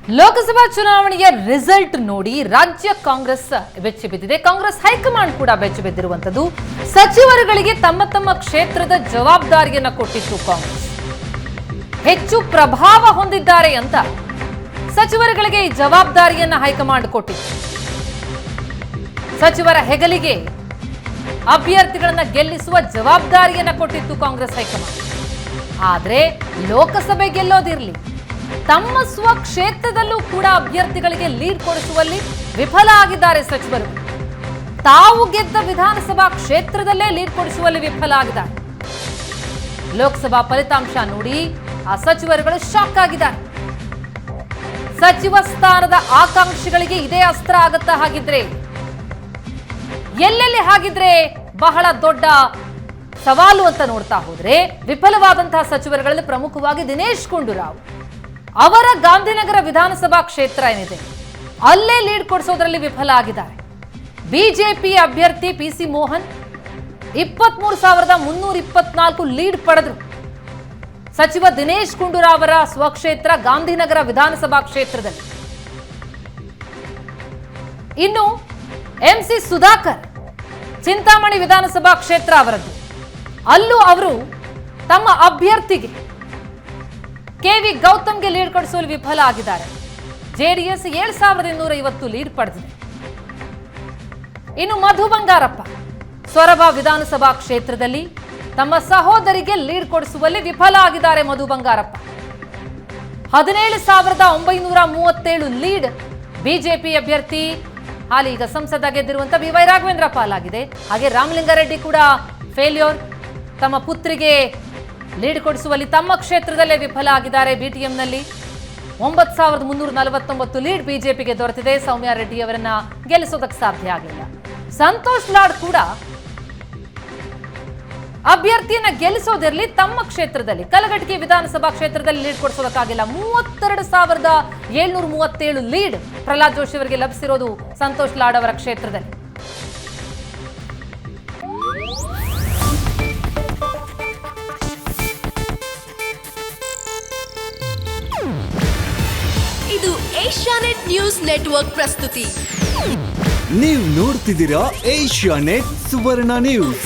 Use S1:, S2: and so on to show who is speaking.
S1: ಲೋಕಸಭಾ ಚುನಾವಣೆಯ ರಿಸಲ್ಟ್ ನೋಡಿ ರಾಜ್ಯ ಕಾಂಗ್ರೆಸ್ ಬೆಚ್ಚಿ ಬಿದ್ದಿದೆ. ಕಾಂಗ್ರೆಸ್ ಹೈಕಮಾಂಡ್ ಕೂಡ ಬೆಚ್ಚಿ ಬಿದ್ದಿರುವಂತದ್ದು. ಸಚಿವರುಗಳಿಗೆ ತಮ್ಮ ತಮ್ಮ ಕ್ಷೇತ್ರದ ಜವಾಬ್ದಾರಿಯನ್ನ ಕೊಟ್ಟಿತ್ತು ಕಾಂಗ್ರೆಸ್. ಹೆಚ್ಚು ಪ್ರಭಾವ ಹೊಂದಿದ್ದಾರೆ ಅಂತ ಸಚಿವರುಗಳಿಗೆ ಈ ಜವಾಬ್ದಾರಿಯನ್ನ ಹೈಕಮಾಂಡ್ ಕೊಟ್ಟಿತ್ತು. ಸಚಿವರ ಹೆಗಲಿಗೆ ಅಭ್ಯರ್ಥಿಗಳನ್ನ ಗೆಲ್ಲಿಸುವ ಜವಾಬ್ದಾರಿಯನ್ನ ಕೊಟ್ಟಿತ್ತು ಕಾಂಗ್ರೆಸ್ ಹೈಕಮಾಂಡ್. ಆದ್ರೆ ಲೋಕಸಭೆ ಗೆಲ್ಲೋದಿರ್ಲಿ, ತಮ್ಮ ಸ್ವಕ್ಷೇತ್ರದಲ್ಲೂ ಕೂಡ ಅಭ್ಯರ್ಥಿಗಳಿಗೆ ಲೀಡ್ ಕೊಡಿಸುವಲ್ಲಿ ವಿಫಲ ಆಗಿದ್ದಾರೆ ಸಚಿವರು. ತಾವು ಗೆದ್ದ ವಿಧಾನಸಭಾ ಕ್ಷೇತ್ರದಲ್ಲೇ ಲೀಡ್ ಕೊಡಿಸುವಲ್ಲಿ ವಿಫಲ ಆಗಿದ್ದಾರೆ. ಲೋಕಸಭಾ ಫಲಿತಾಂಶ ನೋಡಿ ಆ ಸಚಿವರುಗಳು ಶಾಕ್ ಆಗಿದ್ದಾರೆ. ಸಚಿವ ಸ್ಥಾನದ ಆಕಾಂಕ್ಷಿಗಳಿಗೆ ಇದೇ ಅಸ್ತ್ರ ಆಗತ್ತಾ? ಹಾಗಿದ್ರೆ ಎಲ್ಲೆಲ್ಲಿ ಹಾಗಿದ್ರೆ ಬಹಳ ದೊಡ್ಡ ಸವಾಲು ಅಂತ ನೋಡ್ತಾ ಹೋದ್ರೆ ವಿಫಲವಾದಂತಹ ಸಚಿವರುಗಳಲ್ಲಿ ಪ್ರಮುಖವಾಗಿ ದಿನೇಶ್ ಗುಂಡೂರಾವ್ ಅವರ ಗಾಂಧಿನಗರ ವಿಧಾನಸಭಾ ಕ್ಷೇತ್ರ ಏನಿದೆ ಅಲ್ಲೇ ಲೀಡ್ ಕೊಡಿಸೋದ್ರಲ್ಲಿ ವಿಫಲ ಆಗಿದ್ದಾರೆ. ಬಿಜೆಪಿ ಅಭ್ಯರ್ಥಿ ಪಿಸಿ ಮೋಹನ್ 23,324 ಲೀಡ್ ಪಡೆದ್ರು. ಸಚಿವ ದಿನೇಶ್ ಗುಂಡೂರಾವ್ ಅವರ ಸ್ವಕ್ಷೇತ್ರ ಗಾಂಧಿನಗರ ವಿಧಾನಸಭಾ ಕ್ಷೇತ್ರದಲ್ಲಿ. ಇನ್ನು ಎಂಸಿ ಸುಧಾಕರ್ ಚಿಂತಾಮಣಿ ವಿಧಾನಸಭಾ ಕ್ಷೇತ್ರ ಅವರದ್ದು. ಅಲ್ಲೂ ಅವರು ತಮ್ಮ ಅಭ್ಯರ್ಥಿಗೆ ಕೆವಿ ಗೌತಮ್ಗೆ ಲೀಡ್ ಕೊಡಿಸುವಲ್ಲಿ ವಿಫಲ ಆಗಿದ್ದಾರೆ. ಜೆಡಿಎಸ್ 7,250 ಲೀಡ್ ಪಡೆದಿದೆ. ಇನ್ನು ಮಧು ಬಂಗಾರಪ್ಪ ಸೊರಬ ವಿಧಾನಸಭಾ ಕ್ಷೇತ್ರದಲ್ಲಿ ತಮ್ಮ ಸಹೋದರಿಗೆ ಲೀಡ್ ಕೊಡಿಸುವಲ್ಲಿ ವಿಫಲ ಆಗಿದ್ದಾರೆ. ಮಧು ಬಂಗಾರಪ್ಪ 17,937 ಲೀಡ್ ಬಿಜೆಪಿ ಅಭ್ಯರ್ಥಿ ಹಾಲಿ ಈಗ ಸಂಸದ ಗೆದ್ದಿರುವಂತ ಬಿ.ವೈ. ರಾಘವೇಂದ್ರ ಪಾಲಾಗಿದೆ. ಹಾಗೆ ರಾಮಲಿಂಗಾರೆಡ್ಡಿ ಕೂಡ ಫೇಲ್ಯೂರ್. ತಮ್ಮ ಪುತ್ರಿಗೆ ಲೀಡ್ ಕೊಡಿಸುವಲ್ಲಿ ತಮ್ಮ ಕ್ಷೇತ್ರದಲ್ಲೇ ವಿಫಲ ಆಗಿದ್ದಾರೆ. ಬಿಟಿಎಂನಲ್ಲಿ 9,349 ಲೀಡ್ ಬಿಜೆಪಿಗೆ ದೊರೆತಿದೆ. ಸೌಮ್ಯ ರೆಡ್ಡಿ ಅವರನ್ನ ಗೆಲ್ಲಿಸೋದಕ್ಕೆ ಸಾಧ್ಯ ಆಗಲಿಲ್ಲ. ಸಂತೋಷ್ ಲಾಡ್ ಕೂಡ ಅಭ್ಯರ್ಥಿಯನ್ನ ಗೆಲ್ಲಿಸೋದಿರಲಿ, ತಮ್ಮ ಕ್ಷೇತ್ರದಲ್ಲಿ ಕಲಘಟಗಿ ವಿಧಾನಸಭಾ ಕ್ಷೇತ್ರದಲ್ಲಿ ಲೀಡ್ ಕೊಡಿಸೋದಕ್ಕಾಗಿಲ್ಲ. 32,737 ಲೀಡ್ ಪ್ರಹ್ಲಾದ್ ಜೋಶಿ ಅವರಿಗೆ ಲಭಿಸಿರೋದು ಸಂತೋಷ್ ಲಾಡ್ ಅವರ ಕ್ಷೇತ್ರದಲ್ಲಿ.
S2: ಇದು ಏಷ್ಯಾನೆಟ್ ನ್ಯೂಸ್ ನೆಟ್ವರ್ಕ್ ಪ್ರಸ್ತುತಿ.
S3: ನೀವು ನೋಡ್ತಿದ್ದೀರಾ ಏಷ್ಯಾನೆಟ್ ಸುವರ್ಣ ನ್ಯೂಸ್.